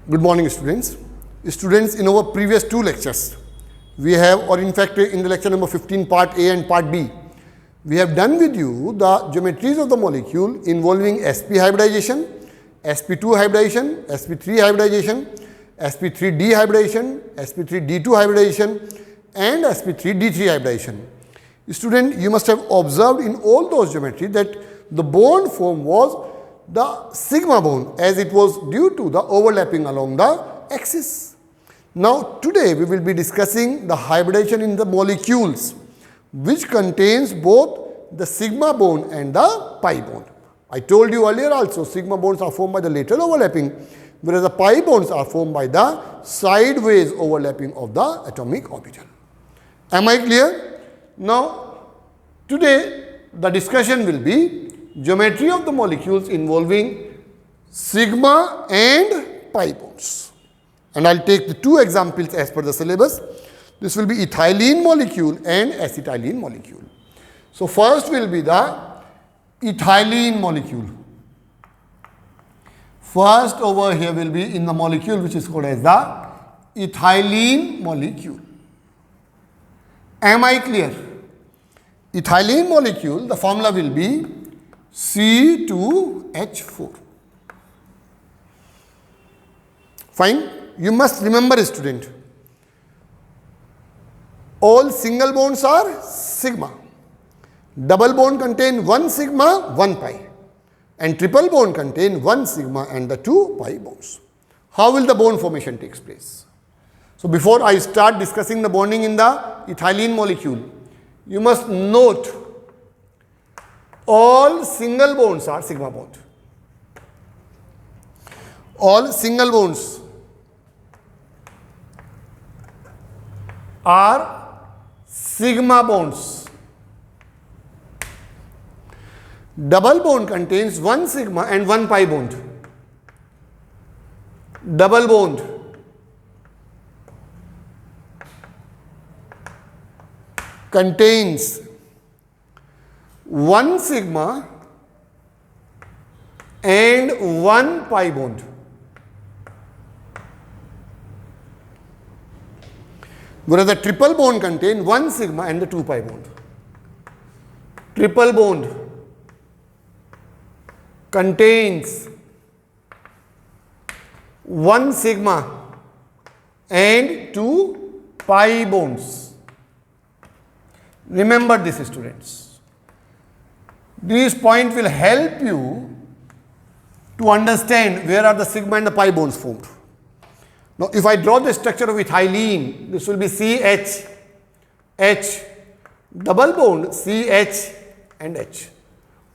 Good morning, students. Students, in our previous two lectures, we have, or in fact in the lecture number 15, part A and part B, we have done with you the geometries of the molecule involving sp hybridization, sp2 hybridization, sp3 hybridization, sp3d hybridization, sp3d2 hybridization, and sp3d3 hybridization. Student, you must have observed in all those geometries that the bond form was the sigma bond, as it was due to the overlapping along the axis. Now today we will be discussing the hybridization in the molecules, which contains both the sigma bond and the pi bond. I told you earlier also, sigma bonds are formed by the lateral overlapping, whereas the pi bonds are formed by the sideways overlapping of the atomic orbital. Am I clear? Now today the discussion will be geometry of the molecules involving sigma and pi bonds. And I will take the two examples as per the syllabus. This will be ethylene molecule and acetylene molecule. So first will be the ethylene molecule. First over here will be in the molecule which is called as the ethylene molecule. Am I clear? Ethylene molecule, the formula will be C2H4. Fine. You must remember, student, all single bonds are sigma. Double bond contain 1 sigma, 1 pi. And triple bond contain 1 sigma and the 2 pi bonds. How will the bond formation takes place? So before I start discussing the bonding in the ethylene molecule, you must note all single bonds are sigma bond. All single bonds are sigma bonds. Double bond contains 1 sigma and 1 pi bond. Double bond contains 1 sigma and 1 pi bond. Whereas the triple bond contains 1 sigma and the 2 pi bond. Triple bond contains 1 sigma and 2 pi bonds. Remember this, students. These points will help you to understand where are the sigma and the pi bonds formed. Now, if I draw the structure of ethylene, this will be CH, H, double bond CH and H.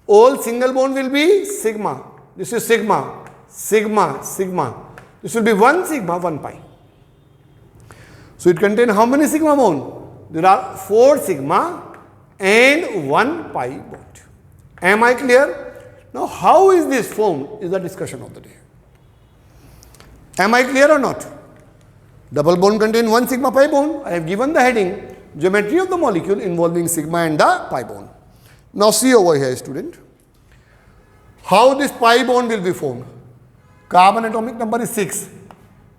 All single bond will be sigma. This is sigma, sigma, sigma. This will be 1 sigma, 1 pi. So, it contains how many sigma bond? There are 4 sigma and 1 pi bond. Am I clear? Now, how is this formed is the discussion of the day. Am I clear or not? Double bond contains 1 sigma pi bond. I have given the heading, geometry of the molecule involving sigma and the pi bond. Now see over here, student. How this pi bond will be formed? Carbon atomic number is 6.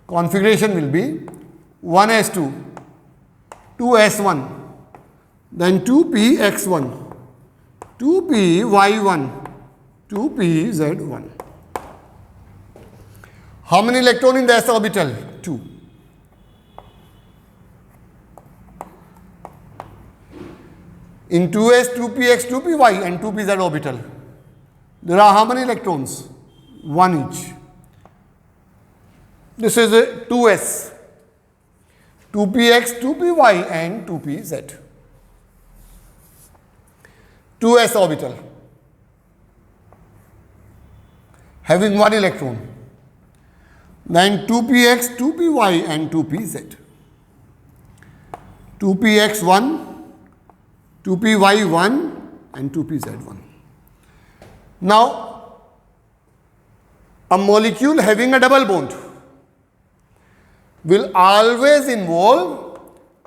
Configuration will be 1s2, 2s1, then 2px1, 2py1, 2pz1. How many electrons in the s orbital? 2. In 2s, 2px, 2py and 2pz orbital, there are how many electrons? 1 each. This is a 2s, 2px, 2py and 2pz. 2s orbital having 1 electron. Then 2px, 2py and 2pz. 2px1, 2py1 and 2pz1. Now, a molecule having a double bond will always involve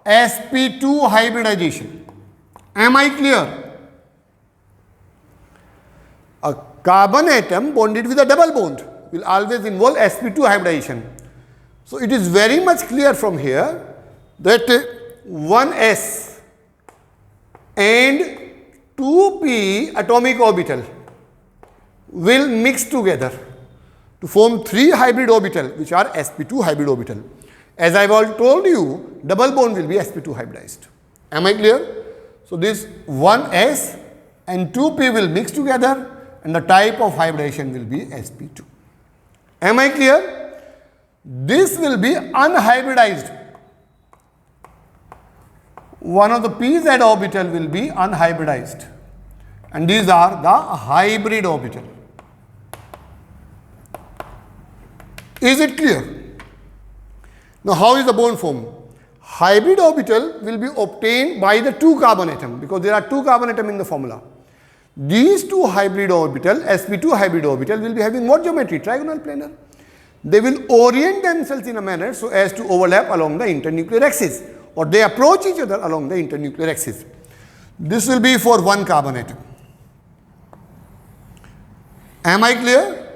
sp2 hybridization. Am I clear? A carbon atom bonded with a double bond will always involve sp2 hybridization. So it is very much clear from here that 1s and 2p atomic orbital will mix together to form 3 hybrid orbital, which are sp2 hybrid orbital. As I have told you, double bond will be sp2 hybridized. Am I clear? So this 1s and 2p will mix together and the type of hybridization will be sp2. Am I clear? This will be unhybridized. One of the pz orbital will be unhybridized, and these are the hybrid orbital. Is it clear? Now how is the bond formed? Hybrid orbital will be obtained by the 2 carbon atom, because there are 2 carbon atom in the formula. These 2 hybrid orbital, sp2 hybrid orbital, will be having what geometry? Trigonal planar. They will orient themselves in a manner so as to overlap along the internuclear axis, or they approach each other along the internuclear axis. This will be for 1 carbon atom. Am I clear?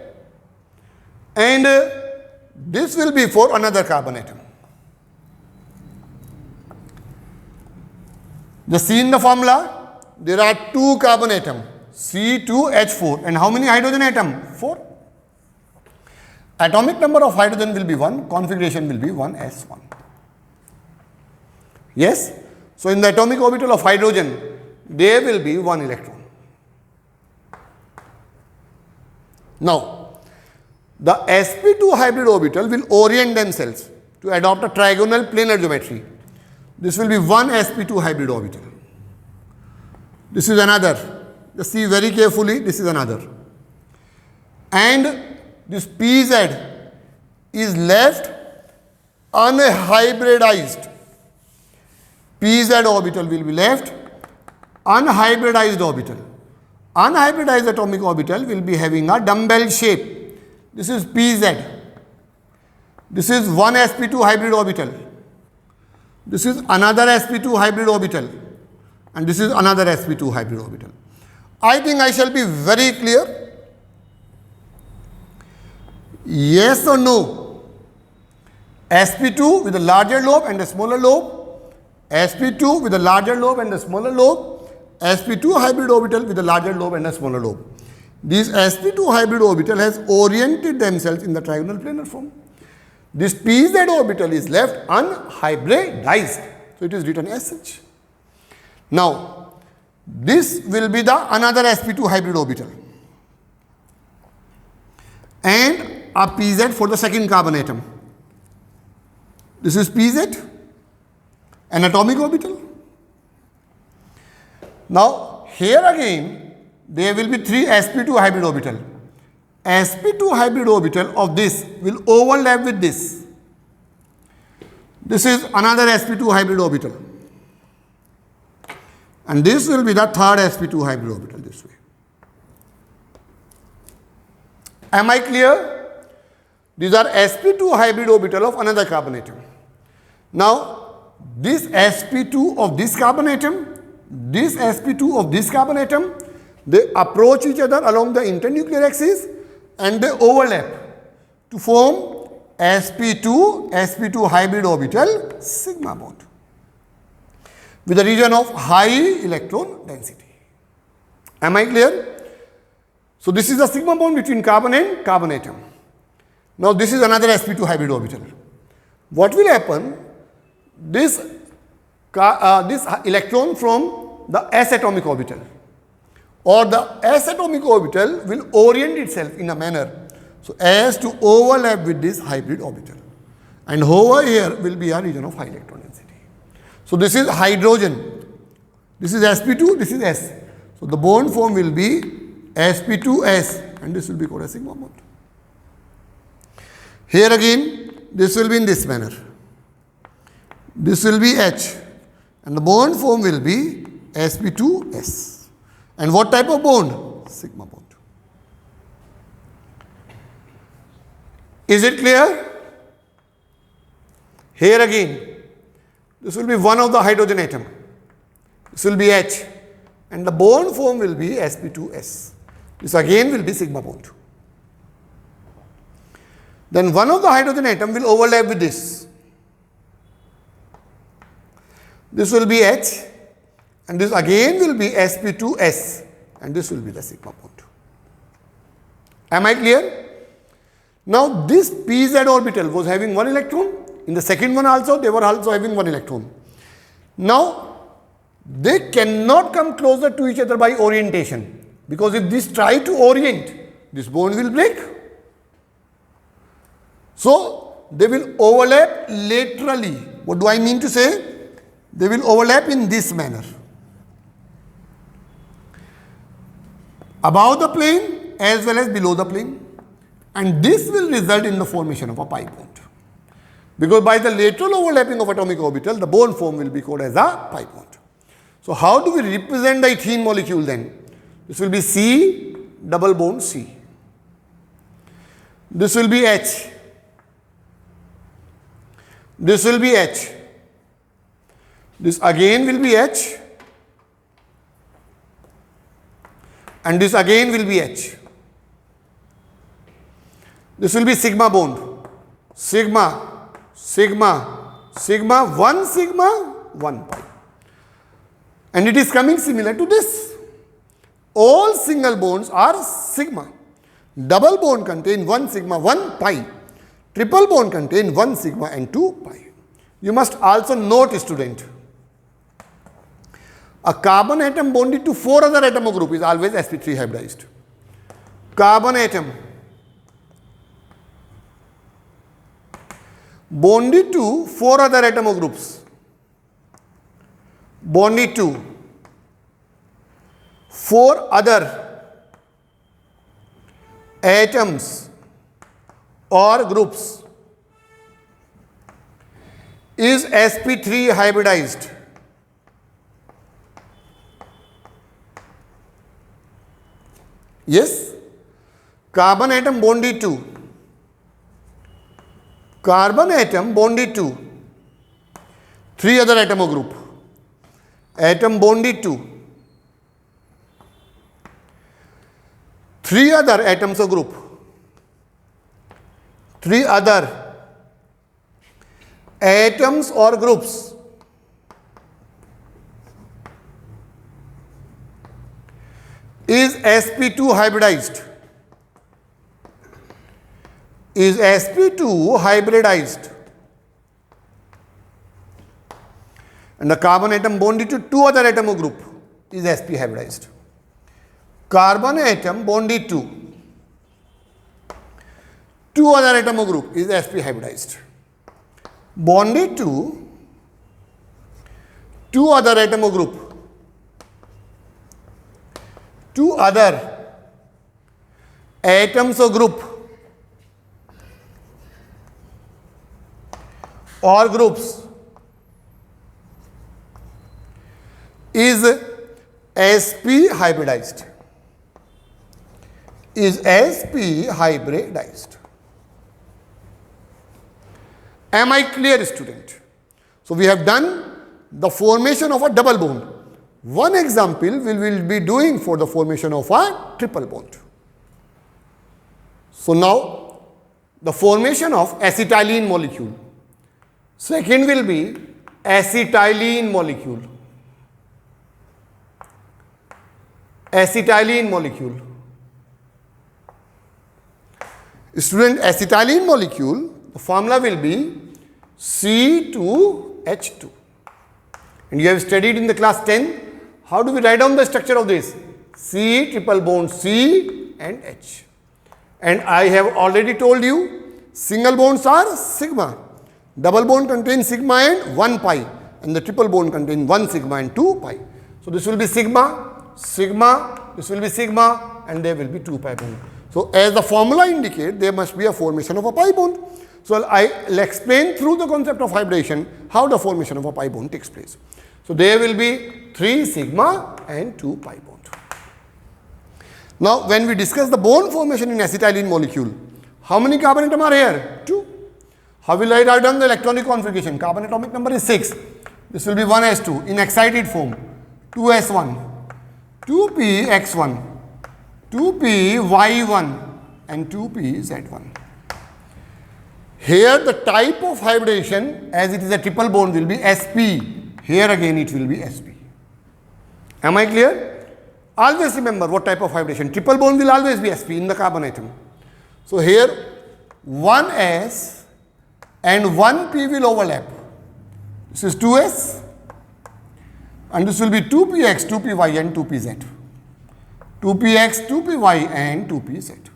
And this will be for another carbon atom. Just see in the formula, there are 2 carbon atom, C2H4, and how many hydrogen atom? 4. Atomic number of hydrogen will be 1, configuration will be 1s1. Yes? So in the atomic orbital of hydrogen, there will be 1 electron. Now, the sp2 hybrid orbital will orient themselves to adopt a trigonal planar geometry. This will be 1 sp2 hybrid orbital. This is another. Just see very carefully, this is another. And this pz is left unhybridized. Pz orbital will be left unhybridized orbital. Unhybridized atomic orbital will be having a dumbbell shape. This is pz. This is 1 sp2 hybrid orbital. This is another sp2 hybrid orbital. And this is another sp2 hybrid orbital. I think I shall be very clear. Yes or no? sp2 with a larger lobe and a smaller lobe, sp2 with a larger lobe and a smaller lobe, sp2 hybrid orbital with a larger lobe and a smaller lobe. This sp2 hybrid orbital has oriented themselves in the trigonal planar form. This pz orbital is left unhybridized. So it is written as such. Now, this will be the another sp2 hybrid orbital. And a pz for the second carbon atom. This is pz, an atomic orbital. Now, here again, there will be 3 sp2 hybrid orbital. sp2 hybrid orbital of this will overlap with this. This is another sp2 hybrid orbital. And this will be the third sp2 hybrid orbital this way. Am I clear? These are sp2 hybrid orbital of another carbon atom. Now, this sp2 of this carbon atom, this sp2 of this carbon atom, they approach each other along the internuclear axis and they overlap to form sp2 hybrid orbital sigma bond with a region of high electron density. Am I clear? So this is a sigma bond between carbon and carbon atom. Now this is another sp2 hybrid orbital. What will happen? This electron from the s atomic orbital or the s atomic orbital will orient itself in a manner so as to overlap with this hybrid orbital. And over here will be a region of high electron density. So this is hydrogen. This is sp2, this is s. So the bond form will be sp2s and this will be called a sigma bond. Here again, this will be in this manner. This will be H and the bond form will be sp2s. And what type of bond? Sigma bond. Is it clear? Here again, this will be one of the hydrogen atom. This will be H and the bond form will be sp2s. This again will be sigma bond. then one of the hydrogen atom will overlap with this. This will be H, and this again will be sp2s, and this will be the sigma bond. Am I clear? Now this pz orbital was having one electron. In the second one also, they were also having one electron. Now, they cannot come closer to each other by orientation, because if this try to orient, this bond will break. So, they will overlap laterally. What do I mean to say? They will overlap in this manner. Above the plane as well as below the plane. And this will result in the formation of a pi bond. Because by the lateral overlapping of atomic orbital, the bond form will be called as a pi bond. So how do we represent the ethene molecule then? This will be C double bond C. This will be H. This will be H. This again will be H. And this again will be H. This will be sigma bond. Sigma, sigma, sigma, 1 pi. And it is coming similar to this. All single bonds are sigma. Double bond contain 1 sigma, 1 pi. Triple bond contain 1 sigma and 2 pi. You must also note, student, a carbon atom bonded to 4 other atomo group is always sp3 hybridized. Carbon atom bonded to 4 other atomo groups. Bonded to 4 other atoms or groups is sp3 hybridized. Yes, carbon atom bonded to 3 other atomo group. Atom bonded to 3 other atoms or group. 3 other atoms or groups is sp2 hybridized. Is sp2 hybridized. And the carbon atom bonded to 2 other atomo group is sp hybridized. Carbon atom bonded to 2 other atomo group is sp hybridized. Bonded to 2 other atomo group. 2 other atoms or group or groups is sp hybridized. Is sp hybridized. Am I clear, student? So we have done the formation of a double bond. One example we will be doing for the formation of a triple bond. So now the formation of acetylene molecule. Second will be acetylene molecule. Acetylene molecule. Student, acetylene molecule, the formula will be C2H2. And you have studied in the class 10. How do we write down the structure of this? C triple bond C and H. And I have already told you, single bonds are sigma. Double bond contains sigma and 1 pi. And the triple bond contains 1 sigma and 2 pi. So this will be sigma, sigma, this will be sigma, and there will be 2 pi bond. So as the formula indicates, there must be a formation of a pi bond. So I'll explain through the concept of hybridization how the formation of a pi bond takes place. So there will be 3 sigma and 2 pi bond. Now when we discuss the bond formation in acetylene molecule, how many carbon atoms are here? 2. How will I write down the electronic configuration? Carbon atomic number is 6. This will be 1s2 in excited form, 2s1, 2px1, 2py1 and 2pz1. Here the type of hybridization, as it is a triple bond, will be sp. Here again it will be sp. Am I clear? Always remember what type of hybridization. Triple bond will always be sp in the carbon atom. So here 1s and 1p will overlap. This is 2s and this will be 2px, 2py and 2pz. 2px, 2py and 2pz.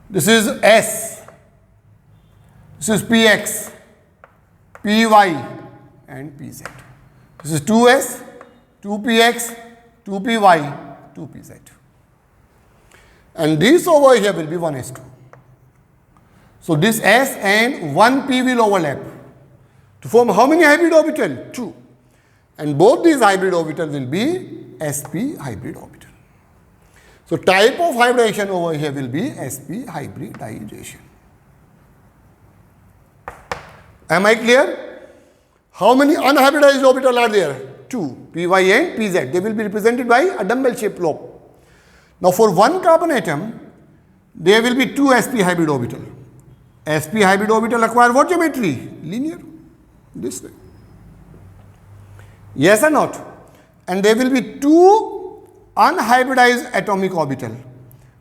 This is S, this is Px, Py and Pz. This is 2S, 2Px, 2Py, 2Pz. And this over here will be 1s2. So this S and 1p will overlap to form how many hybrid orbital? 2. And both these hybrid orbital will be sp hybrid orbital. So type of hybridization over here will be sp hybridization. Am I clear? How many unhybridized orbitals are there? 2, py and pz. They will be represented by a dumbbell shaped lobe. Now for one carbon atom, there will be 2 sp hybrid orbital. Sp hybrid orbital acquire what geometry? Linear. This way. Yes or not? And there will be 2 unhybridized atomic orbital,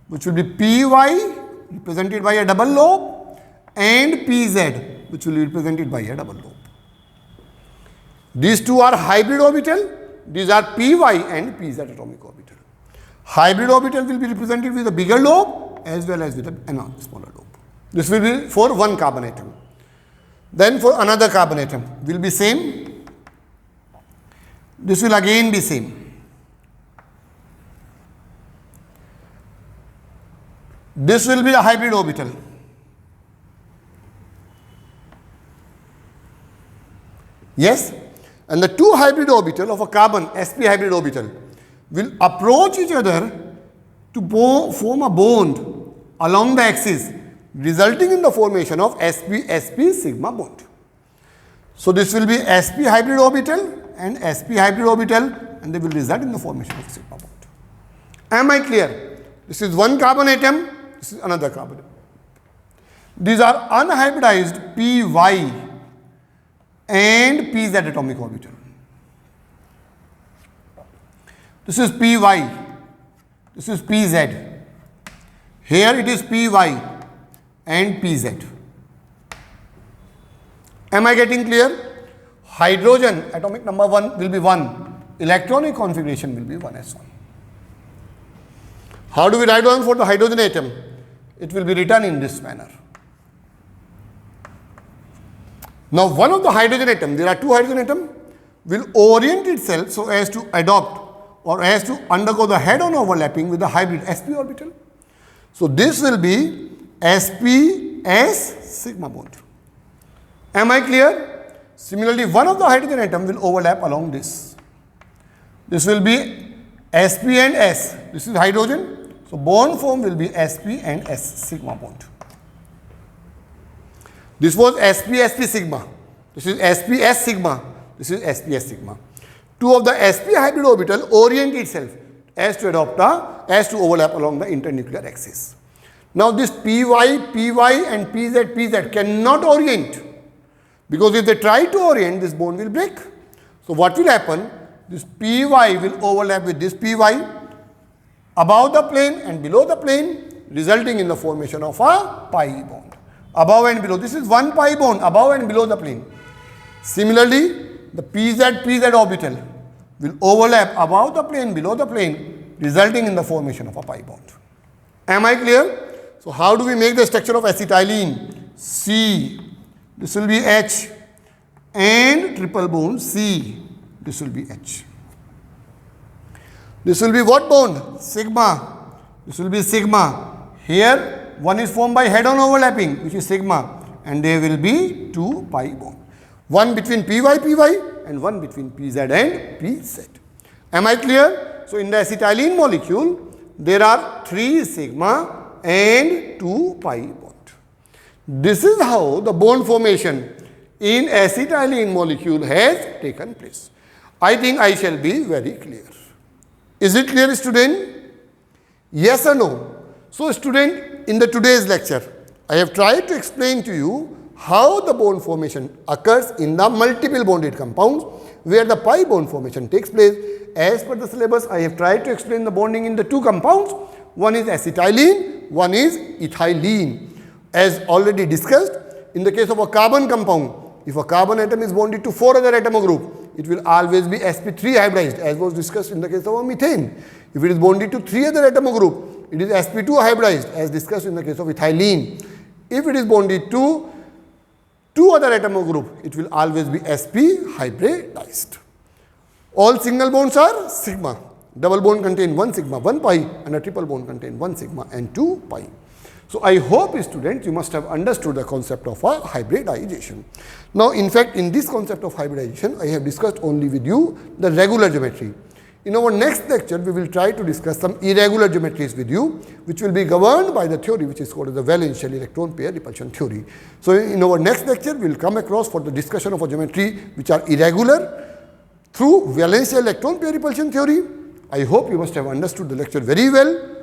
which will be py represented by a double lobe and pz, which will be represented by a double lobe. These 2 are hybrid orbital. These are py and pz atomic orbital. Hybrid orbital will be represented with a bigger lobe as well as with a smaller lobe. This will be for one carbon atom. Then for another carbon atom will be same. This will again be same. This will be the hybrid orbital. Yes? And the 2 hybrid orbital of a carbon, sp hybrid orbital, will approach each other to form a bond along the axis, resulting in the formation of sp sigma bond. So this will be sp hybrid orbital and sp hybrid orbital, and they will result in the formation of sigma bond. Am I clear? This is one carbon atom. This is another carbon. These are unhybridized py and pz atomic orbital. This is py. This is pz. Here it is py and pz. Am I getting clear? Hydrogen atomic number 1 will be 1. Electronic configuration will be 1s1. How do we write down for the hydrogen atom? It will be written in this manner. Now one of the hydrogen atom, there are 2 hydrogen atom, will orient itself so as to adopt or as to undergo the head-on overlapping with the hybrid sp orbital. So this will be sp-s sigma bond. Am I clear? Similarly, one of the hydrogen atom will overlap along this. This will be sp and s. This is hydrogen. So bond form will be sp and s sigma bond. This was sp-sp sigma. This is sp-s sigma. This is sp-s sigma. 2 of the sp hybrid orbital orient itself as to overlap along the internuclear axis. Now this py and pz cannot orient, because if they try to orient, this bond will break. So what will happen? This py will overlap with this py above the plane and below the plane, resulting in the formation of a pi bond. Above and below. This is one pi bond above and below the plane. Similarly, the pz orbital will overlap above the plane, below the plane, resulting in the formation of a pi bond. Am I clear? So how do we make the structure of acetylene? C. This will be H. And triple bond C. This will be H. This will be what bond? Sigma. This will be sigma. Here, one is formed by head-on overlapping, which is sigma, and there will be 2 pi bond. One between py and one between pz and pz. Am I clear? So in the acetylene molecule, there are 3 sigma and 2 pi bond. This is how the bond formation in acetylene molecule has taken place. I think I shall be very clear. Is it clear, student? Yes or no? So student, in the today's lecture, I have tried to explain to you how the bond formation occurs in the multiple bonded compounds where the pi bond formation takes place. As per the syllabus, I have tried to explain the bonding in the two compounds. One is acetylene, one is ethylene. As already discussed, in the case of a carbon compound, if a carbon atom is bonded to 4 other atomic group, it will always be sp3 hybridized, as was discussed in the case of a methane. If it is bonded to 3 other atomic group, it is sp2 hybridized, as discussed in the case of ethylene. If it is bonded to 2 other atomic group, it will always be sp hybridized. All single bonds are sigma. Double bond contain 1 sigma 1 pi, and a triple bond contain 1 sigma and 2 pi. So I hope, students, you must have understood the concept of a hybridization. Now, in fact, in this concept of hybridization, I have discussed only with you the regular geometry. In our next lecture, we will try to discuss some irregular geometries with you, which will be governed by the theory which is called the valence-shell electron pair repulsion theory. So in our next lecture, we will come across for the discussion of a geometry which are irregular through valence-shell electron pair repulsion theory. I hope you must have understood the lecture very well.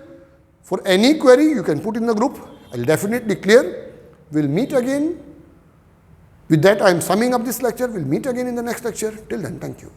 For any query, you can put in the group. I will definitely clear. We will meet again. With that, I am summing up this lecture. We will meet again in the next lecture. Till then, thank you.